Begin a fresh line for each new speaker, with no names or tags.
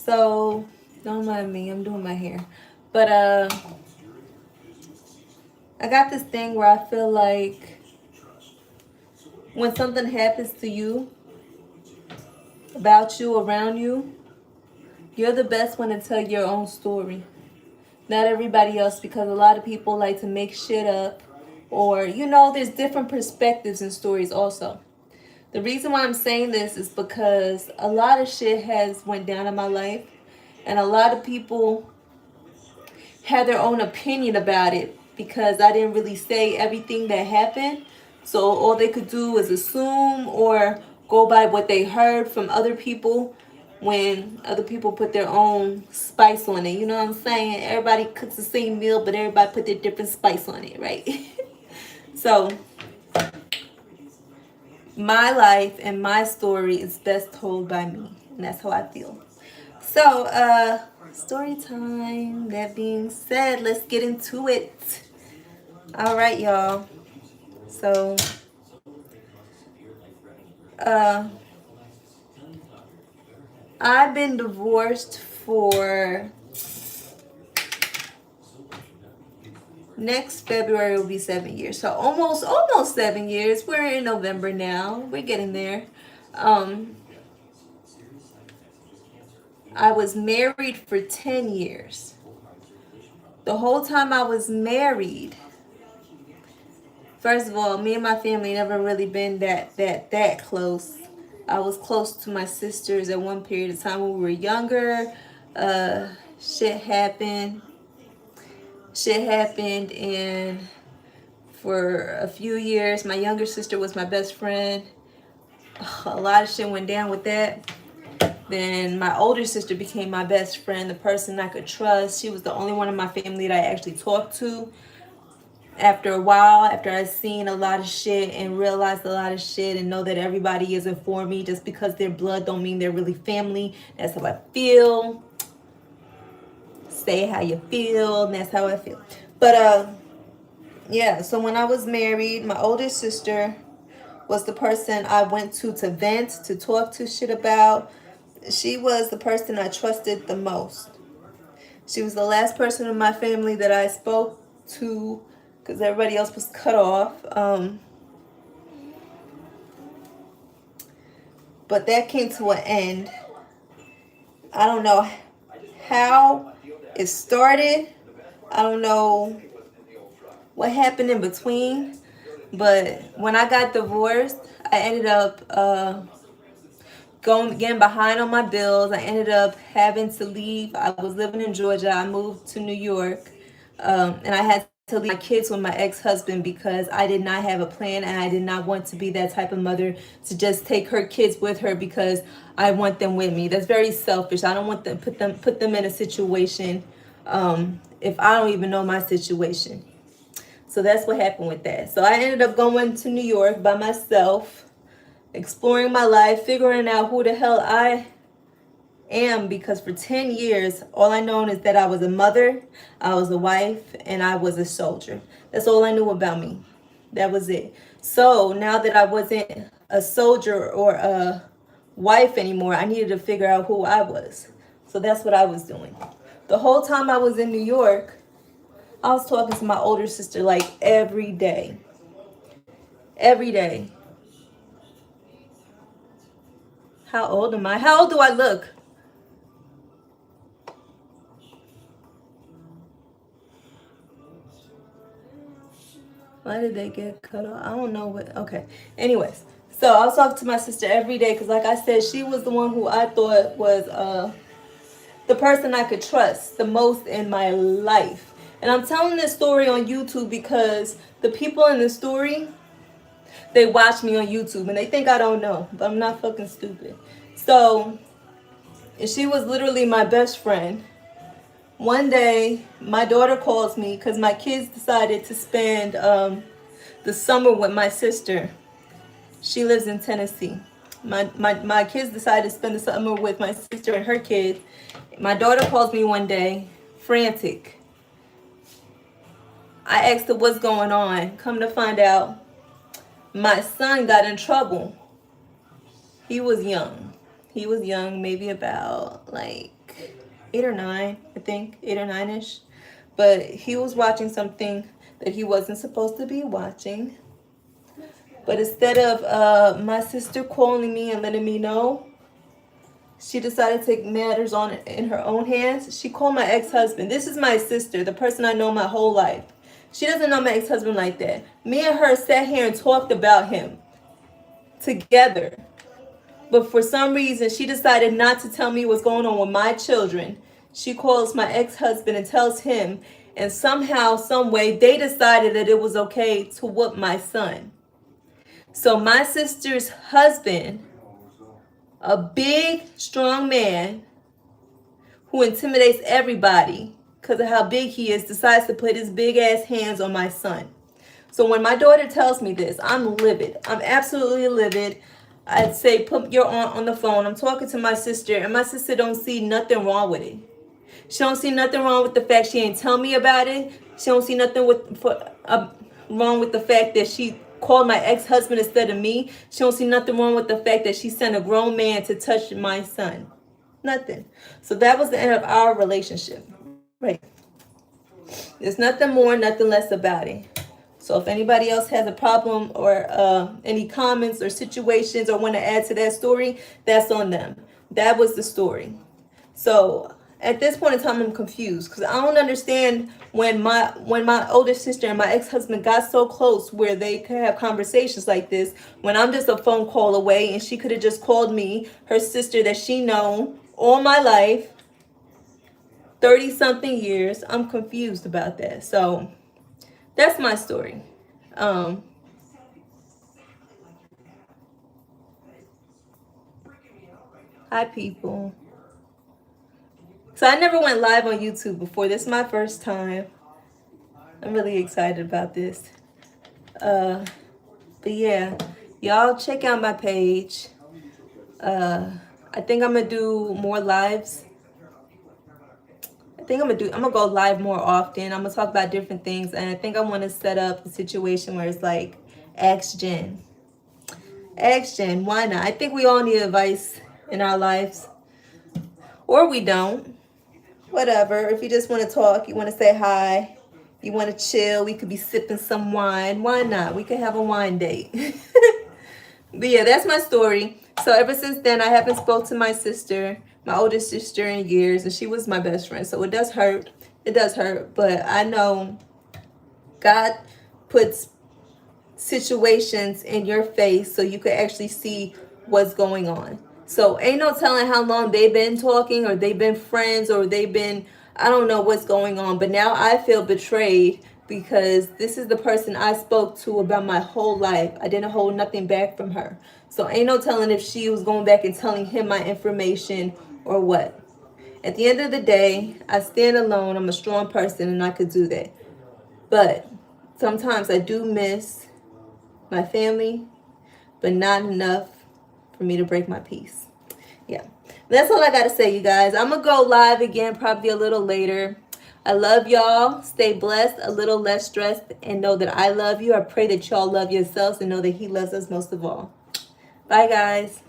So don't mind me, I'm doing my hair. But I got this thing where I feel like when something happens to you, about you, around you, you're the best one to tell your own story. Not everybody else, because a lot of people like to make shit up, or there's different perspectives and stories also. The reason why I'm saying this is because a lot of shit has went down in my life, and a lot of people had their own opinion about it because I didn't really say everything that happened. So all they could do was assume or go by what they heard from other people when other people put their own spice on it. You know what I'm saying? Everybody cooks the same meal, but everybody put their different spice on it, right? So my life and my story is best told by me, and that's how I feel. So, story time. That being said, let's get into it. All right, y'all. So, uh, I've been divorced for next February will be 7 years. So almost 7 years. We're in November now. We're getting there. Um, I was married for 10 years. The whole time I was married, first of all, me and my family never really been that close. I was close to my sisters at one period of time when we were younger. Uh, shit happened. Shit happened, and for a few years, my younger sister was my best friend. A lot of shit went down with that. Then my older sister became my best friend, the person I could trust. She was the only one in my family that I actually talked to. After a while, after I seen a lot of shit and realized a lot of shit and know that everybody isn't for me, just because they're blood don't mean they're really family. That's how I feel. Say how you feel, and that's how I feel. But yeah, so when I was married, my oldest sister was the person I went to vent, to talk to shit about. She was the person I trusted the most. She was the last person in my family that I spoke to because everybody else was cut off. But that came to an end. I don't know how it started. I don't know what happened in between. But when I got divorced, I ended up getting behind on my bills. I ended up having to leave. I was living in Georgia. I moved to New York. And I had to leave my kids with my ex-husband because I did not have a plan, and I did not want to be that type of mother to just take her kids with her because I want them with me. That's very selfish. I don't want to put them in a situation if I don't even know my situation. So that's what happened with that. So I ended up going to New York by myself, exploring my life, figuring out who the hell I am, because for 10 years all I known is that I was a mother, I was a wife, and I was a soldier. That's all I knew about me. That was it. So now that I wasn't a soldier or a wife anymore, I needed to figure out who I was. So that's what I was doing. The whole time I was in New York, I was talking to my older sister like every day. Every day. How old am I? How old do I look? Why did they get cut off? I don't know what. Okay. Anyways, so I was talking to my sister every day because, like I said, she was the one who I thought was the person I could trust the most in my life. And I'm telling this story on YouTube because the people in the story, they watch me on YouTube and they think I don't know, but I'm not fucking stupid. So, she was literally my best friend. One day, my daughter calls me because my kids decided to spend the summer with my sister. She lives in Tennessee. My kids decided to spend the summer with my sister and her kids. My daughter calls me one day, frantic. I asked her what's going on. Come to find out, my son got in trouble. He was young. He was young, maybe about like 8 or 9, I think, 8 or 9ish. But he was watching something that he wasn't supposed to be watching. But instead of my sister calling me and letting me know, she decided to take matters on in her own hands. She called my ex-husband. This is my sister, the person I know my whole life. She doesn't know my ex-husband like that. Me and her sat here and talked about him together. But for some reason, she decided not to tell me what's going on with my children. She calls my ex-husband and tells him, and somehow, some way, they decided that it was okay to whoop my son. So my sister's husband, a big, strong man who intimidates everybody because of how big he is, decides to put his big ass hands on my son. So when my daughter tells me this, I'm livid. I'm absolutely livid. I'd say, put your aunt on the phone. I'm talking to my sister, and my sister don't see nothing wrong with it. She don't see nothing wrong with the fact she ain't tell me about it. She don't see nothing wrong with the fact that she called my ex-husband instead of me. She don't see nothing wrong with the fact that she sent a grown man to touch my son. Nothing. So that was the end of our relationship. Right. There's nothing more, nothing less about it. So if anybody else has a problem or any comments or situations or want to add to that story, that's on them. That was the story. So at this point in time, I'm confused because I don't understand when my older sister and my ex-husband got so close where they could have conversations like this when I'm just a phone call away, and she could have just called me, her sister that she known all my life, 30 something years. I'm confused about that. So that's my story. Hi people. So I never went live on YouTube before. This is my first time. I'm really excited about this. But yeah, y'all check out my page. I think I'm gonna do more lives. I'm gonna go live more often. I'm gonna talk about different things, and I think I want to set up a situation where it's like Ask Jen. Ask Jen, why not? I think we all need advice in our lives. Or we don't. Whatever. If you just want to talk, you want to say hi, you want to chill, we could be sipping some wine. Why not? We could have a wine date. But yeah, that's my story. So ever since then, I haven't spoke to my sister, my oldest sister, in years, and she was my best friend. So it does hurt. It does hurt. But I know God puts situations in your face so you could actually see what's going on. So ain't no telling how long they've been talking, or they've been friends, or they've been, I don't know what's going on. But now I feel betrayed because this is the person I spoke to about my whole life. I didn't hold nothing back from her. So ain't no telling if she was going back and telling him my information or what. At the end of the day, I stand alone. I'm a strong person and I could do that. But sometimes I do miss my family, but not enough for me to break my peace. Yeah, that's all I gotta say, you guys. I'm gonna go live again probably a little later. I love y'all. Stay blessed, a little less stressed, and know that I love you. I pray that y'all love yourselves and know that he loves us most of all. Bye, guys.